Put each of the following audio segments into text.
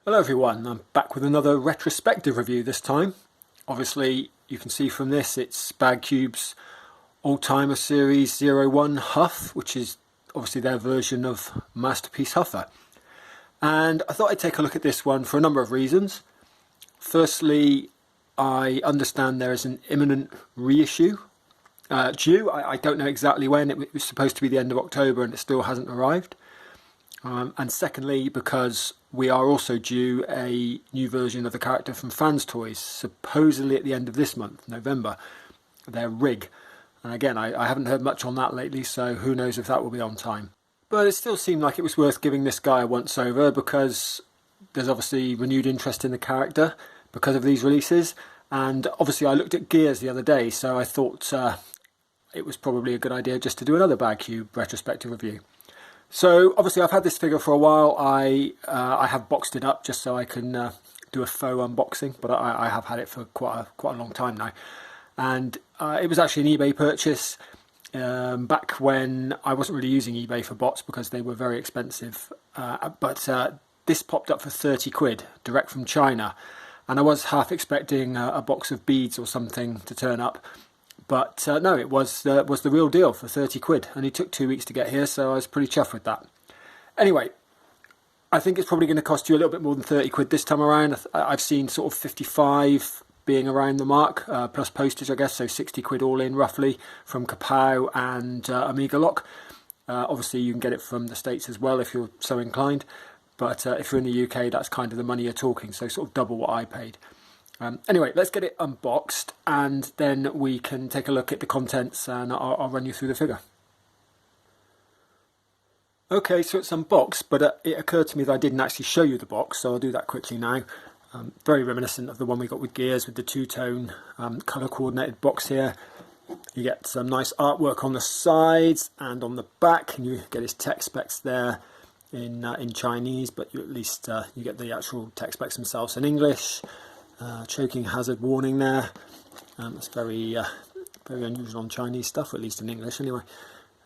Hello everyone, I'm back with another retrospective review this time. Obviously you can see from this it's Badcube's Oldtimer Series 01 Huff, which is obviously their version of Masterpiece Huffer. And I thought I'd take a look at this one for a number of reasons. Firstly, I understand there is an imminent reissue due. I don't know exactly when. It was supposed to be the end of October and it still hasn't arrived. And secondly, because we are also due a new version of the character from Fans Toys, supposedly at the end of this month, November, their rig. And again, I haven't heard much on that lately, so who knows if that will be on time. But it still seemed like it was worth giving this guy a once over, because there's obviously renewed interest in the character because of these releases. And obviously I looked at Gears the other day, so I thought it was probably a good idea just to do another Badcube retrospective review. So obviously I've had this figure for a while. I have boxed it up just so I can do a faux unboxing, but I have had it for quite a long time now. And it was actually an eBay purchase back when I wasn't really using eBay for bots because they were very expensive. But this popped up for 30 quid direct from China, and I was half expecting a box of beads or something to turn up. But no, it was the real deal for 30 quid. And it took 2 weeks to get here, so I was pretty chuffed with that. Anyway, I think it's probably going to cost you a little bit more than 30 quid this time around. I've seen sort of 55 being around the mark, plus postage, I guess, so 60 quid all in roughly from Kapow and Amiga Lock. Obviously, you can get it from the States as well if you're so inclined. But if you're in the UK, that's kind of the money you're talking, so sort of double what I paid. Anyway, let's get it unboxed and then we can take a look at the contents and I'll run you through the figure. Okay, so it's unboxed, but it occurred to me that I didn't actually show you the box, so I'll do that quickly now. Very reminiscent of the one we got with Gears with the two-tone colour coordinated box here. You get some nice artwork on the sides and on the back, and you get his tech specs there in Chinese, but you at least you get the actual tech specs themselves in English. Choking hazard warning there. It's very unusual on Chinese stuff, at least in English anyway.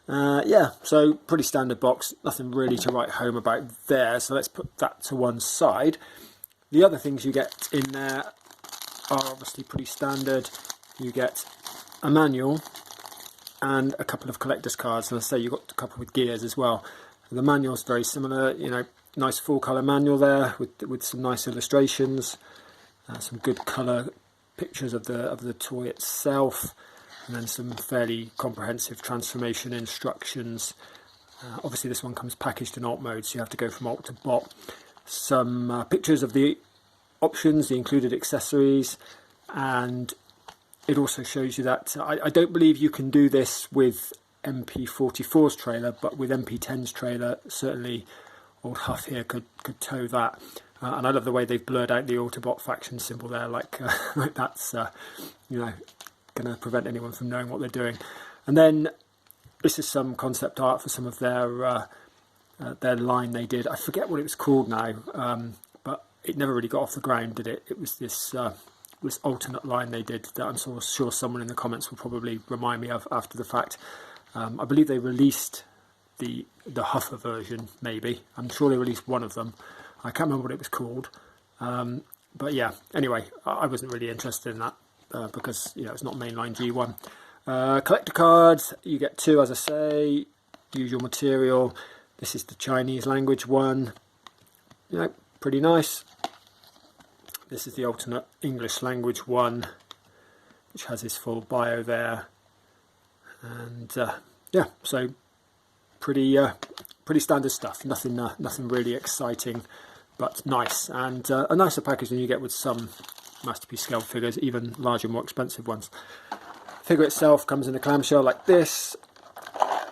Yeah, so pretty standard box, nothing really to write home about there, so let's put that to one side. The other things you get in there are obviously pretty standard. You get a manual and a couple of collector's cards, and I say you got a couple with Gears as well. The manual's very similar, you know, nice full colour manual there with some nice illustrations. Some good colour pictures of the toy itself, and then some fairly comprehensive transformation instructions. Obviously this one comes packaged in alt mode, so you have to go from alt to bot. Some pictures of the options, the included accessories, and it also shows you that I don't believe you can do this with MP44's trailer, but with MP10's trailer certainly old Huff here could tow that. And I love the way they've blurred out the Autobot faction symbol there, like that's you know, going to prevent anyone from knowing what they're doing. And then this is some concept art for some of their line they did. I forget what it was called now, but it never really got off the ground, did it? It was this alternate line they did that I'm sure someone in the comments will probably remind me of after the fact. I believe they released the Huffer version, maybe. I'm sure they released one of them. I can't remember what it was called, but yeah, anyway, I wasn't really interested in that because, you know, it's not mainline G1. Collector cards, you get two, as I say, usual material. This is the Chinese language one, you know, pretty nice. This is the alternate English language one, which has his full bio there, and yeah, so pretty standard stuff. Nothing really exciting, but nice, and a nicer package than you get with some Masterpiece scale figures, even larger, more expensive ones. The figure itself comes in a clamshell like this,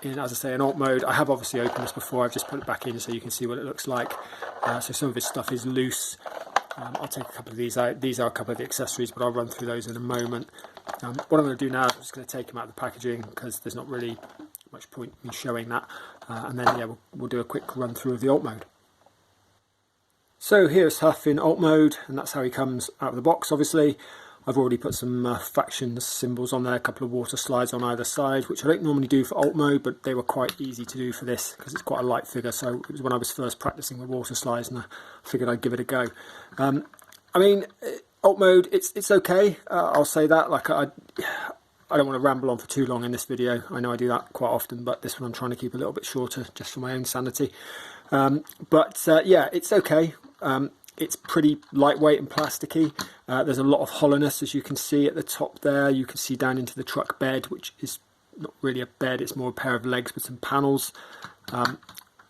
in, as I say, in alt mode. I have obviously opened this before, I've just put it back in so you can see what it looks like. So some of this stuff is loose. I'll take a couple of these out. These are a couple of the accessories, but I'll run through those in a moment. What I'm going to do now is I'm just going to take them out of the packaging because there's not really much point in showing that. And then yeah, we'll do a quick run through of the alt mode. So here's Huff in alt mode, and that's how he comes out of the box, obviously. I've already put some fraction symbols on there, a couple of water slides on either side, which I don't normally do for alt mode, but they were quite easy to do for this because it's quite a light figure. So it was when I was first practicing with water slides, and I figured I'd give it a go. I mean, alt mode, it's okay. I'll say that. Like I don't want to ramble on for too long in this video. I know I do that quite often, but this one I'm trying to keep a little bit shorter just for my own sanity. Yeah, it's okay. It's pretty lightweight and plasticky. There's a lot of hollowness, as you can see at the top there. You can see down into the truck bed, which is not really a bed, it's more a pair of legs with some panels.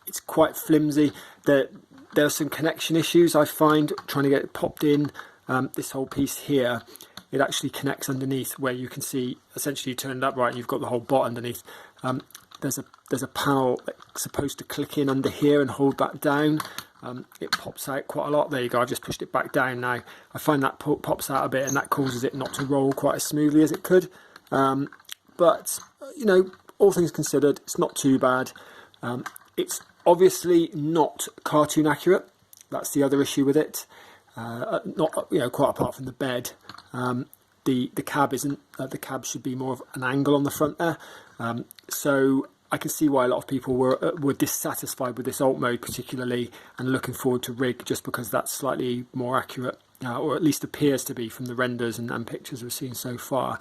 It's quite flimsy. There are some connection issues I find trying to get it popped in. This whole piece here, it actually connects underneath, where you can see essentially you turn it up right and you've got the whole bot underneath. There's a panel that's supposed to click in under here and hold that down. It pops out quite a lot. There you go, I've just pushed it back down now. I find that pops out a bit, and that causes it not to roll quite as smoothly as it could. But you know, all things considered, it's not too bad. It's obviously not cartoon accurate. That's the other issue with it. Not, you know, quite apart from the bed. The cab isn't. The cab should be more of an angle on the front there. So I can see why a lot of people were dissatisfied with this alt mode particularly, and looking forward to rig, just because that's slightly more accurate, or at least appears to be from the renders and pictures we've seen so far.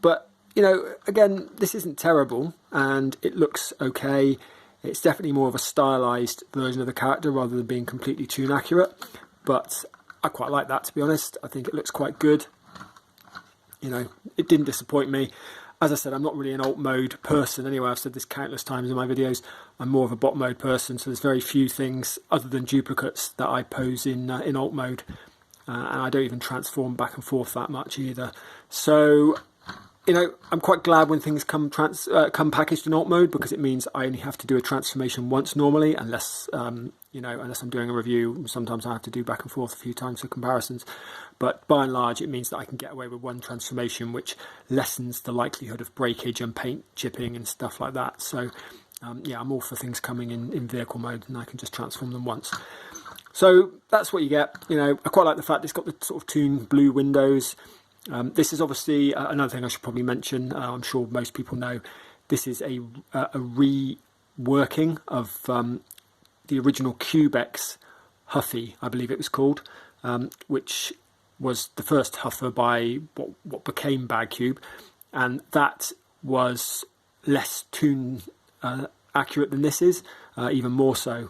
But you know, again, this isn't terrible, and it looks okay. It's definitely more of a stylized version of the character rather than being completely tune accurate, but I quite like that, to be honest. I think it looks quite good. You know, it didn't disappoint me. As I said, I'm not really an alt mode person anyway. I've said this countless times in my videos. I'm more of a bot mode person, so there's very few things other than duplicates that I pose in alt mode, and I don't even transform back and forth that much either. So, you know, I'm quite glad when things come packaged in alt mode, because it means I only have to do a transformation once normally, unless you know, unless I'm doing a review. Sometimes I have to do back and forth a few times for comparisons. But by and large, it means that I can get away with one transformation, which lessens the likelihood of breakage and paint chipping and stuff like that. So, yeah, I'm all for things coming in vehicle mode, and I can just transform them once. So that's what you get. You know, I quite like the fact it's got the sort of toon blue windows. This is obviously another thing I should probably mention. I'm sure most people know this is a reworking of the original Cubex Huffy, I believe it was called, which was the first Huffer by what became Badcube, and that was less toon accurate than this is, even more so.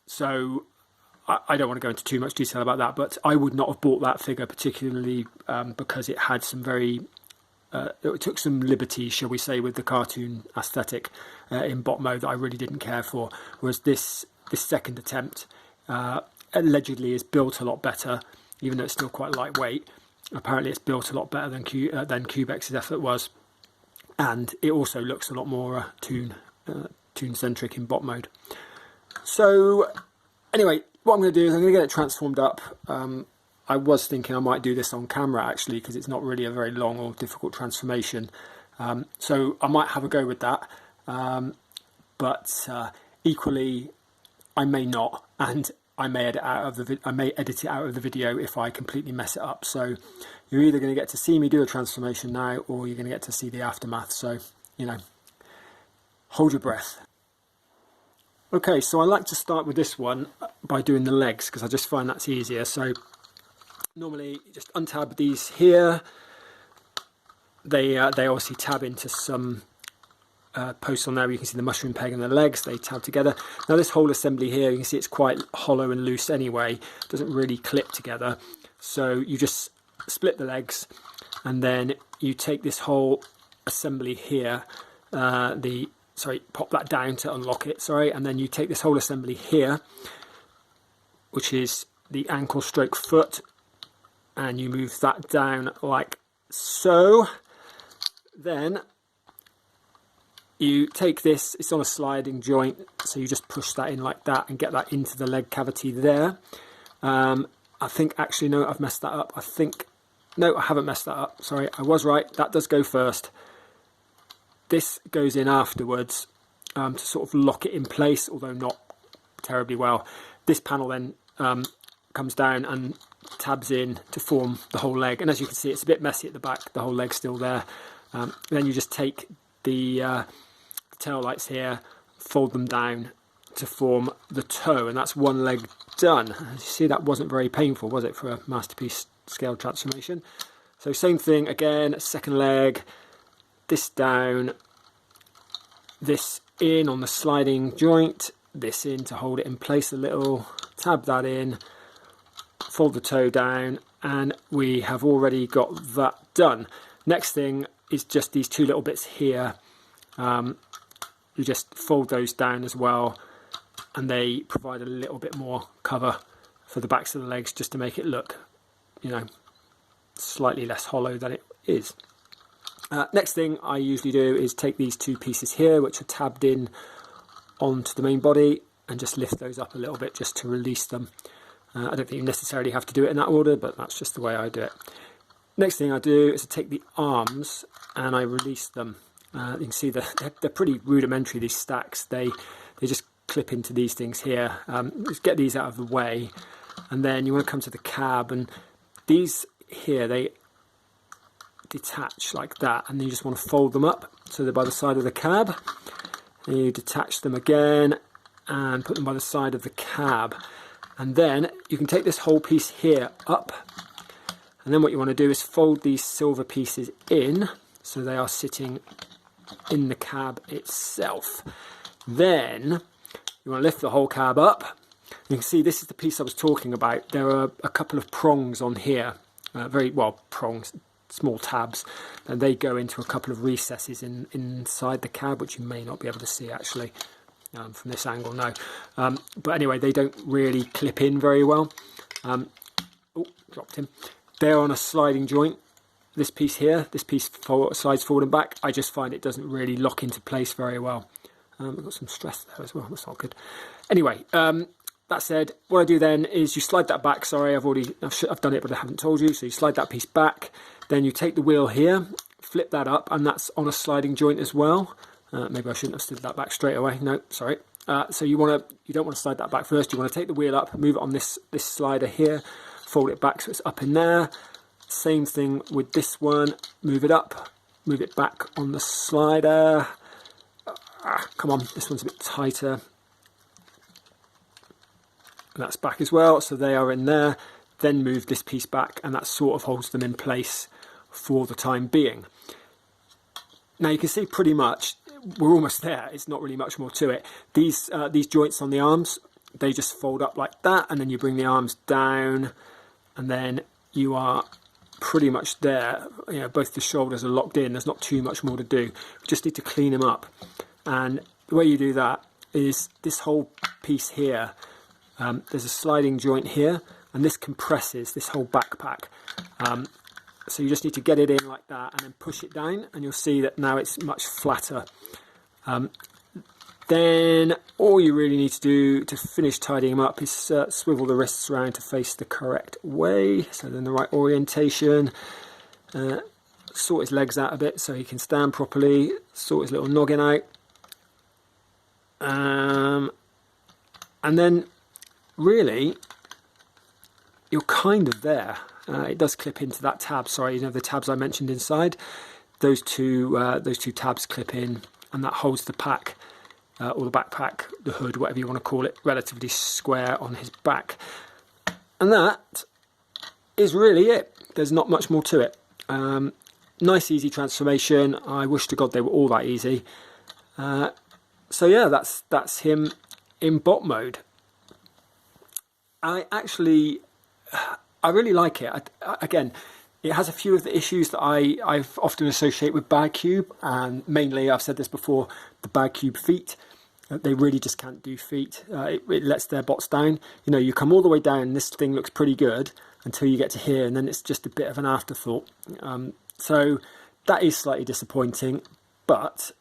So I don't want to go into too much detail about that, but I would not have bought that figure particularly because it had some it took some liberties, shall we say, with the cartoon aesthetic in bot mode that I really didn't care for. Whereas this second attempt allegedly is built a lot better, even though it's still quite lightweight. Apparently it's built a lot better than Cubex's effort was, and it also looks a lot more toon-centric in bot mode. So anyway, what I'm going to do is I'm going to get it transformed up. I was thinking I might do this on camera actually, because it's not really a very long or difficult transformation. So I might have a go with that, but equally I may not, and I may edit it out of the video if I completely mess it up. So you're either going to get to see me do a transformation now, or you're going to get to see the aftermath. So, you know, hold your breath. Okay, so I like to start with this one by doing the legs, because I just find that's easier. So normally you just untab these here. They obviously tab into some posts on there. You can see the mushroom peg and the legs, they tab together. Now this whole assembly here, you can see it's quite hollow and loose anyway. It doesn't really clip together. So you just split the legs, and then you take this whole assembly here, pop that down to unlock it, and then you take this whole assembly here, which is the ankle stroke foot, and you move that down like so. Then you take this, it's on a sliding joint, so you just push that in like that and get that into the leg cavity there. I think, actually, no, I've messed that up. No, I haven't messed that up. Sorry, I was right. That does go first. This goes in afterwards to sort of lock it in place, although not terribly well. This panel then comes down and tabs in to form the whole leg. And as you can see, it's a bit messy at the back, the whole leg's still there. Then you just take the tail lights here, fold them down to form the toe, and that's one leg done. As you see, that wasn't very painful, was it, for a masterpiece scale transformation? So same thing again, second leg, this down, this in on the sliding joint, this in to hold it in place a little, tab that in, fold the toe down, and we have already got that done. Next thing is just these two little bits here. You just fold those down as well, and they provide a little bit more cover for the backs of the legs, just to make it look, you know, slightly less hollow than it is. Next thing I usually do is take these two pieces here, which are tabbed in onto the main body, and just lift those up a little bit just to release them. I don't think you necessarily have to do it in that order, but that's just the way I do it. Next thing I do is I take the arms and I release them. You can see that they're pretty rudimentary, these stacks. They just clip into these things here. Just get these out of the way, and then you want to come to the cab, and these here, they detach like that, and then you just want to fold them up so they're by the side of the cab, and you detach them again and put them by the side of the cab, and then you can take this whole piece here up, and then what you want to do is fold these silver pieces in so they are sitting in the cab itself. Then you want to lift the whole cab up. You can see this is the piece I was talking about. There are a couple of prongs on here, prongs, small tabs, and they go into a couple of recesses inside the cab, which you may not be able to see actually from this angle now. But anyway, they don't really clip in very well. Oh, dropped him. They're on a sliding joint. This piece here, this piece slides forward and back. I just find it doesn't really lock into place very well. I've got some stress there as well, that's not good. Anyway, that said, what I do then is you slide that back. Sorry, I've done it, but I haven't told you. So you slide that piece back, then you take the wheel here, flip that up, and that's on a sliding joint as well. Maybe I shouldn't have slid that back straight away. No, sorry. So you don't want to slide that back first. You want to take the wheel up, move it on this slider here, fold it back so it's up in there. Same thing with this one. Move it up, move it back on the slider. Come on, this one's a bit tighter. And that's back as well, so they are in there. Then move this piece back, and that sort of holds them in place for the time being. Now you can see pretty much we're almost there. It's not really much more to it. These joints on the arms, they just fold up like that, and then you bring the arms down, and then you are pretty much there. You know, both the shoulders are locked in. There's not too much more to do. You just need to clean them up. And the way you do that is this whole piece here, there's a sliding joint here, and this compresses this whole backpack. So you just need to get it in like that and then push it down, and you'll see that now it's much flatter. Then all you really need to do to finish tidying them up is swivel the wrists around to face the correct way, so they're in the right orientation. Sort his legs out a bit so he can stand properly, sort his little noggin out. And then really you're kind of there. It does clip into that tab, sorry, you know, the tabs I mentioned inside, those two tabs clip in, and that holds the pack or the backpack, the hood, whatever you want to call it, relatively square on his back. And that is really it. There's not much more to it. Nice easy transformation. I wish to God they were all that easy. So yeah, that's him in bot mode. I really like it. Again, it has a few of the issues that I often associate with Badcube, and mainly, I've said this before, the Badcube feet. They really just can't do feet. It lets their bots down. You know, you come all the way down, and this thing looks pretty good until you get to here, and then it's just a bit of an afterthought. So that is slightly disappointing, but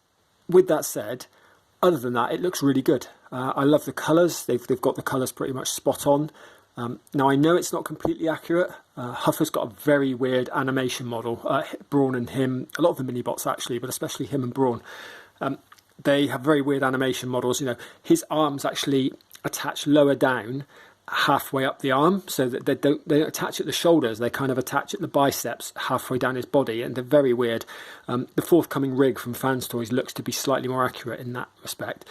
with that said, other than that, it looks really good. I love the colours. They've got the colours pretty much spot on. Now I know it's not completely accurate. Huff has got a very weird animation model. Brawn and him, a lot of the mini bots actually, but especially him and Brawn, they have very weird animation models. You know, his arms actually attach lower down, halfway up the arm, so that they don't attach at the shoulders, they kind of attach at the biceps halfway down his body, and they're very weird. The forthcoming rig from Fans Toys looks to be slightly more accurate in that respect.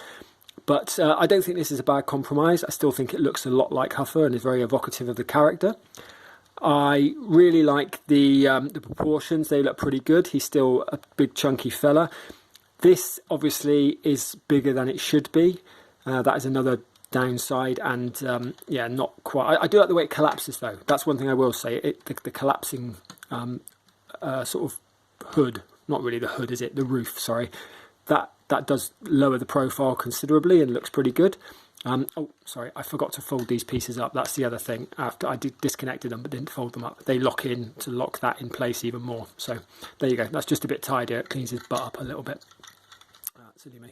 But I don't think this is a bad compromise. I still think it looks a lot like Huffer and is very evocative of the character. I really like the proportions. They look pretty good. He's still a big chunky fella. This obviously is bigger than it should be. That is another downside, and yeah, not quite. I do like the way it collapses though. That's one thing I will say. The collapsing sort of hood, not really the hood, is it? The roof, sorry. That does lower the profile considerably and looks pretty good. Oh, sorry, I forgot to fold these pieces up. That's the other thing. After I disconnected them but didn't fold them up, they lock in to lock that in place even more. So there you go. That's just a bit tidier. It cleans his butt up a little bit. Silly me.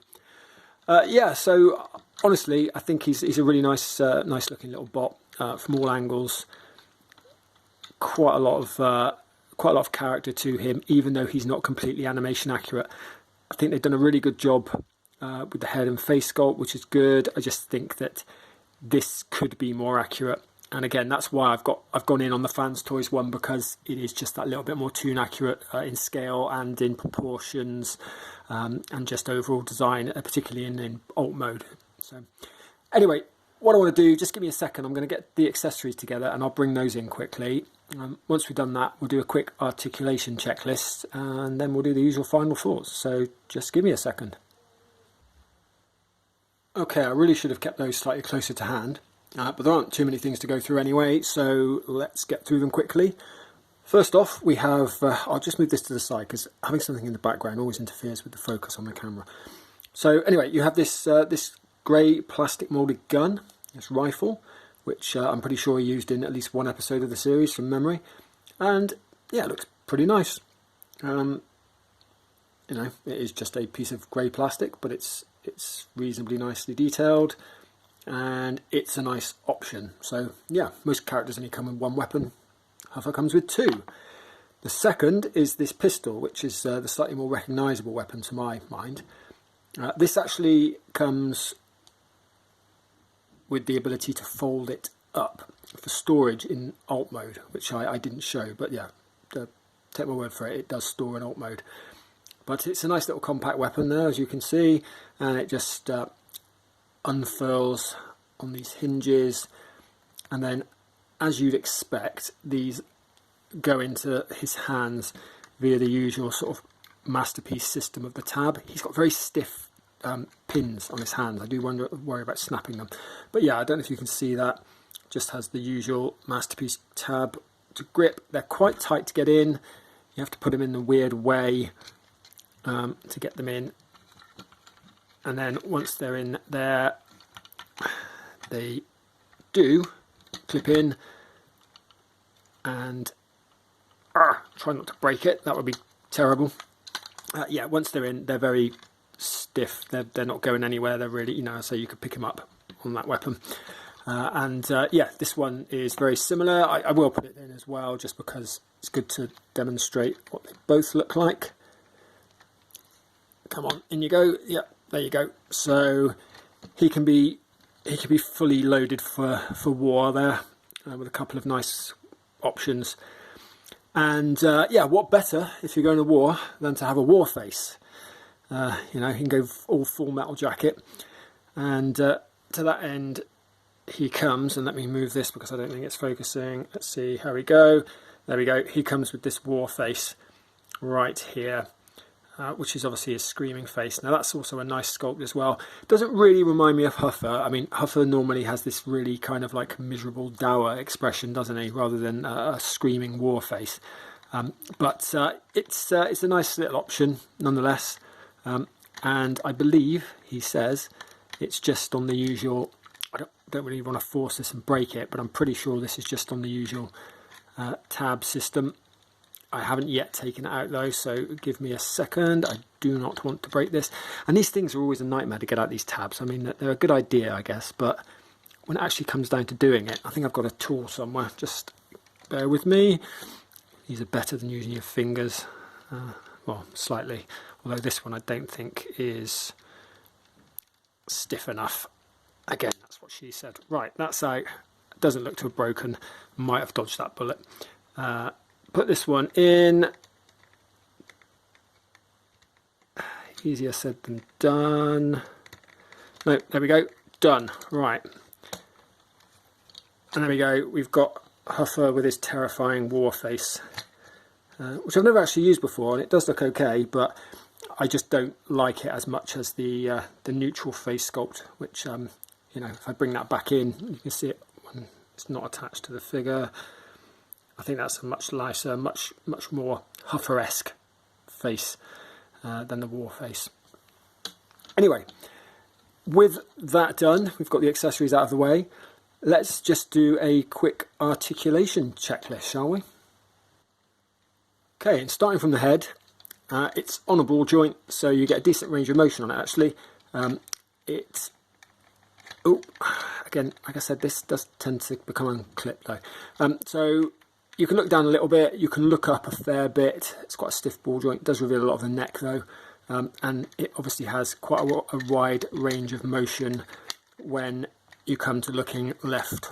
Yeah, so honestly, I think he's a really nice looking little bot from all angles. Quite a lot of character to him, even though he's not completely animation accurate. I think they've done a really good job with the head and face sculpt, which is good. I just think that this could be more accurate, and again, that's why I've gone in on the Fans Toys one, because it is just that little bit more toon accurate in scale and in proportions, and just overall design, particularly in alt mode. So anyway, what I want to do, just give me a second, I'm going to get the accessories together and I'll bring those in quickly. Once we've done that, we'll do a quick articulation checklist, and then we'll do the usual final thoughts. So just give me a second. Okay, I really should have kept those slightly closer to hand, but there aren't too many things to go through anyway, so let's get through them quickly. First off, we have, I'll just move this to the side because having something in the background always interferes with the focus on the camera. So anyway, you have this this grey plastic moulded gun, this rifle, which I'm pretty sure he used in at least one episode of the series from memory, and yeah, it looks pretty nice. You know, it is just a piece of grey plastic, but it's reasonably nicely detailed, and it's a nice option. So yeah, most characters only come with one weapon. Huffer comes with two. The second is this pistol, which is the slightly more recognisable weapon to my mind. This actually comes with the ability to fold it up for storage in alt mode, which I didn't show, but yeah, take my word for it, it does store in alt mode. But it's a nice little compact weapon there, as you can see, and it just unfurls on these hinges, and then, as you'd expect, these go into his hands via the usual sort of masterpiece system of the tab. He's got very stiff pins on his hands. I do worry about snapping them, but yeah, I don't know if you can see that. Just has the usual masterpiece tab to grip. They're quite tight to get in. You have to put them in a weird way to get them in, and then once they're in there, they do clip in, and try not to break it, that would be terrible. Yeah, once they're in, they're very stiff, they're not going anywhere, they're really, you know, so you could pick them up on that weapon. Yeah, this one is very similar. I will put it in as well, just because it's good to demonstrate what they both look like. Come on, in you go. Yeah, there you go. So he can be fully loaded for war there, with a couple of nice options. And yeah, what better if you're going to war than to have a war face? You know, he can go all full metal jacket, and to that end he comes, and let me move this because I don't think it's focusing. Let's see, here we go. There we go. He comes with this war face right here, which is obviously his screaming face. Now that's also a nice sculpt as well. Doesn't really remind me of Huffer. I mean, Huffer normally has this really kind of like miserable dour expression, doesn't he, rather than a screaming war face. But it's a nice little option nonetheless. And I believe he says it's just on the usual. I don't really want to force this and break it, but I'm pretty sure this is just on the usual tab system. I haven't yet taken it out though, so give me a second. I do not want to break this. And these things are always a nightmare to get out these tabs. I mean, they're a good idea, I guess, but when it actually comes down to doing it, I think I've got a tool somewhere. Just bear with me. These are better than using your fingers. Well, slightly. Although this one I don't think is stiff enough. Again, that's what she said. Right, that's out. doesn't look to have broken. Might have dodged that bullet. Put this one in. Easier said than done. No, there we go. Done. Right. And there we go. We've got Huffer with his terrifying war face, which I've never actually used before, and it does look okay, but I just don't like it as much as the neutral face sculpt, which you know, if I bring that back in, you can see it when it's not attached to the figure. I think that's a much nicer, much more Huffer-esque face than the war face. Anyway, with that done, we've got the accessories out of the way. Let's just do a quick articulation checklist, shall we? Okay, and starting from the head, it's on a ball joint, so you get a decent range of motion on it actually. Again, like I said, this does tend to become unclipped though. So you can look down a little bit, you can look up a fair bit. It's quite a stiff ball joint, it does reveal a lot of the neck though. And it obviously has quite a wide range of motion when you come to looking left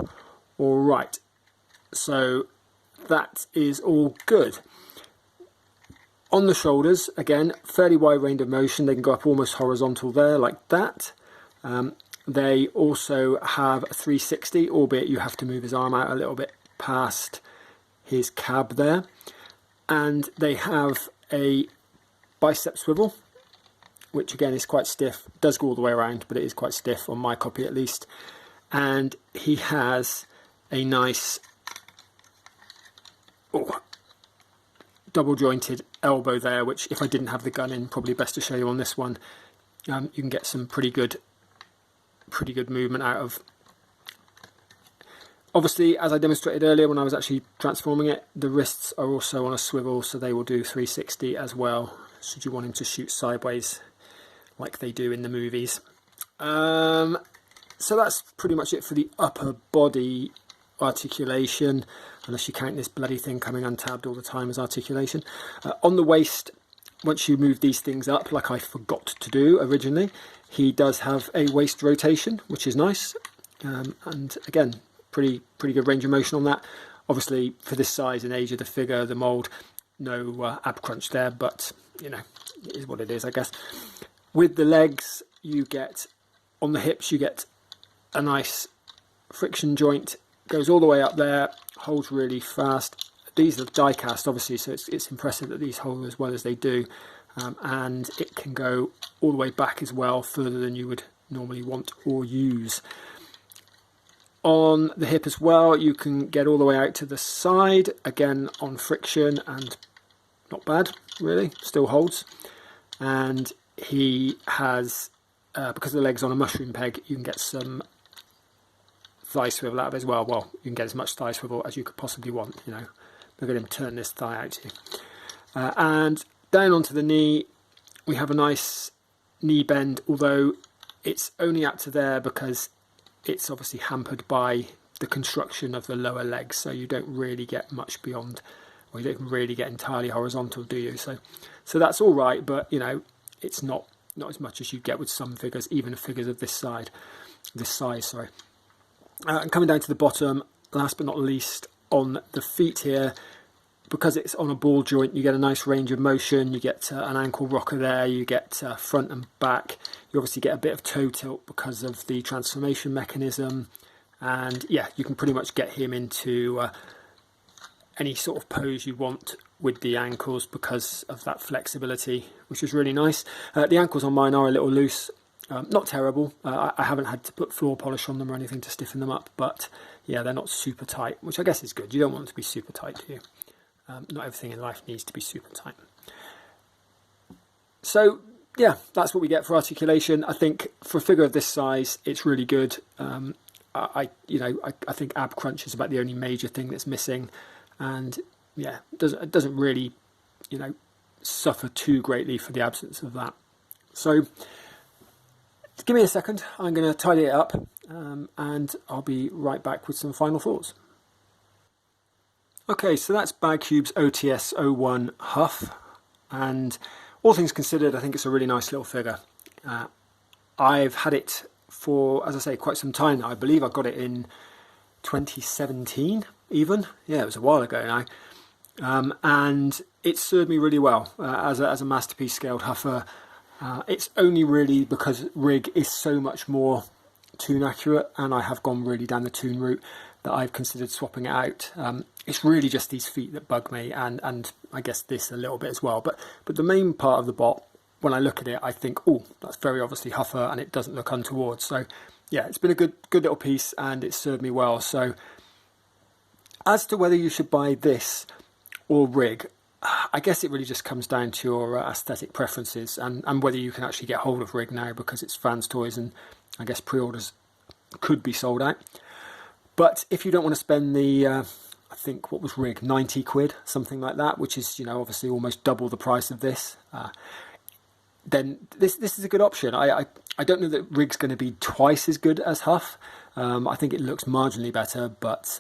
or right. So that is all good. On the shoulders, again, fairly wide range of motion. They can go up almost horizontal there, like that. They also have a 360, albeit you have to move his arm out a little bit past his cab there. And they have a bicep swivel, which again is quite stiff. It does go all the way around, but it is quite stiff on my copy at least. And he has a nice double jointed elbow there, which if I didn't have the gun in, probably best to show you on this one. You can get some pretty good movement out of. Obviously, as I demonstrated earlier when I was actually transforming it, the wrists are also on a swivel, so they will do 360 as well, should you want him to shoot sideways like they do in the movies. So that's pretty much it for the upper body articulation, unless you count this bloody thing coming untabbed all the time as articulation. On the waist, once you move these things up, like I forgot to do originally, he does have a waist rotation, which is nice. And again, pretty good range of motion on that. Obviously, for this size and age of the figure, the mould, no ab crunch there, but you know, it is what it is, I guess. With the legs, you get, on the hips, you get a nice friction joint, goes all the way up there, holds really fast. These are die cast, obviously, so it's impressive that these hold as well as they do. And it can go all the way back as well, further than you would normally want or use. On the hip as well, you can get all the way out to the side, again on friction, and not bad, really, still holds. And he has, because the leg's on a mushroom peg, you can get some thigh swivel out of it as well. Well, you can get as much thigh swivel as you could possibly want, you know. Look at him turn this thigh out to you. And down onto the knee, we have a nice knee bend, although it's only up to there because it's obviously hampered by the construction of the lower legs, so you don't really get much beyond, or you don't really get entirely horizontal, do you? So that's all right, but you know, it's not as much as you get with some figures, even figures of this size. And coming down to the bottom, last but not least, on the feet here, because it's on a ball joint, you get a nice range of motion. You get an ankle rocker there, you get front and back. You obviously get a bit of toe tilt because of the transformation mechanism. And yeah, you can pretty much get him into any sort of pose you want with the ankles because of that flexibility, which is really nice. The ankles on mine are a little loose. Not terrible. I haven't had to put floor polish on them or anything to stiffen them up, but yeah, they're not super tight, which I guess is good. You don't want them to be super tight, do you? Not everything in life needs to be super tight. So yeah, that's what we get for articulation. I think for a figure of this size, it's really good. I think ab crunch is about the only major thing that's missing, and yeah, it doesn't really, you know, suffer too greatly for the absence of that. So give me a second, I'm going to tidy it up, and I'll be right back with some final thoughts. Okay, so that's Badcube's OTS-01 Huff, and all things considered, I think it's a really nice little figure. I've had it for, as I say, quite some time now. I believe I got it in 2017 even. Yeah, it was a while ago now. And it served me really well as a masterpiece scaled huffer. It's only really because rig is so much more tune accurate, and I have gone really down the tune route, that I've considered swapping it out. It's really just these feet that bug me, and I guess this a little bit as well. But the main part of the bot, when I look at it, I think, oh, that's very obviously huffer, and it doesn't look untoward. So yeah, it's been a good little piece, and it's served me well. So as to whether you should buy this or rig, I guess it really just comes down to your aesthetic preferences, and whether you can actually get hold of rig now, because it's Fans Toys, and I guess pre-orders could be sold out. But if you don't want to spend the, I think, what was rig, 90 quid, something like that, which is, you know, obviously almost double the price of this, then this is a good option. I don't know that rig's going to be twice as good as Huff. I think it looks marginally better, but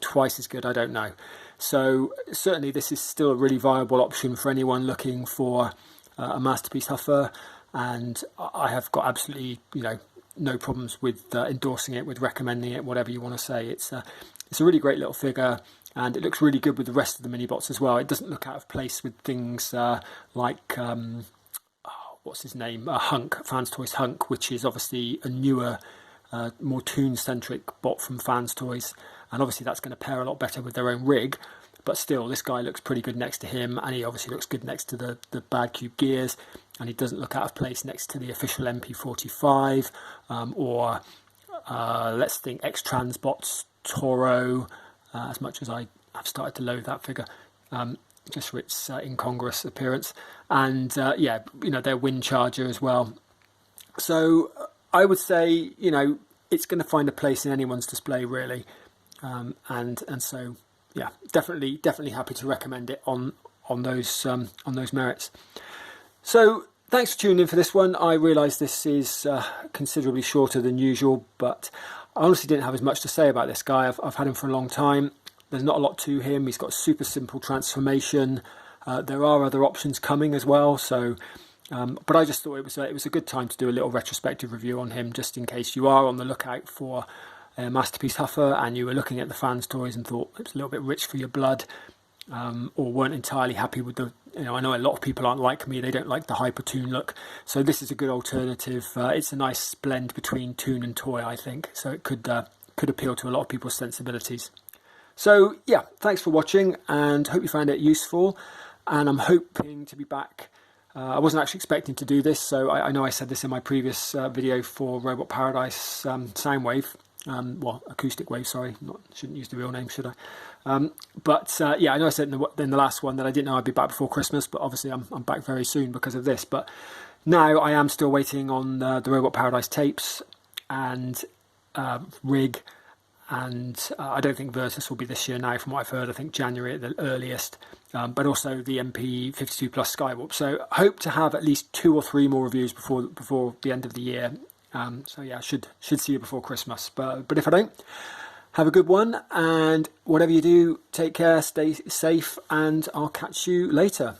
twice as good, I don't know. So certainly this is still a really viable option for anyone looking for a masterpiece huffer, and I have got absolutely, you know, no problems with endorsing it, with recommending it, whatever you want to say. It's a really great little figure, and it looks really good with the rest of the mini bots as well. It doesn't look out of place with things like what's his name, Hunk, Fans Toys Hunk, which is obviously a newer, more tune-centric bot from Fans Toys, and obviously that's going to pair a lot better with their own rig. But still, this guy looks pretty good next to him, and he obviously looks good next to the Badcube gears, and he doesn't look out of place next to the official MP45, or let's think X-Transbots Toro, as much as I have started to loathe that figure, just for its incongruous appearance. And yeah, you know, their wind charger as well. So I would say, you know, it's going to find a place in anyone's display, really. And so, yeah, definitely happy to recommend it on those merits. So thanks for tuning in for this one. I realise this is considerably shorter than usual, but I honestly didn't have as much to say about this guy. I've had him for a long time. There's not a lot to him. He's got a super simple transformation. There are other options coming as well. So, but I just thought it was a good time to do a little retrospective review on him, just in case you are on the lookout for a masterpiece huffer and you were looking at the Fans Toys and thought it was a little bit rich for your blood, or weren't entirely happy with the, you know, I know a lot of people aren't like me, they don't like the hyper tune look, so this is a good alternative. It's a nice blend between tune and toy, I think, so it could appeal to a lot of people's sensibilities. So yeah, thanks for watching, and hope you found it useful, and I'm hoping to be back. I wasn't actually expecting to do this, so I know I said this in my previous video for Robot Paradise Soundwave, well, Acoustic Wave, sorry, shouldn't use the real name, should I? But yeah, I know I said in the last one that I didn't know I'd be back before Christmas, but obviously I'm back very soon because of this. But now I am still waiting on the Robot Paradise tapes and rig, and I don't think Versus will be this year now, from what I've heard. I think January at the earliest, but also the MP52 Plus Skywarp. So I hope to have at least 2 or 3 more reviews before the end of the year. So yeah, should see you before Christmas, but if I don't, have a good one, and whatever you do, take care, stay safe, and I'll catch you later.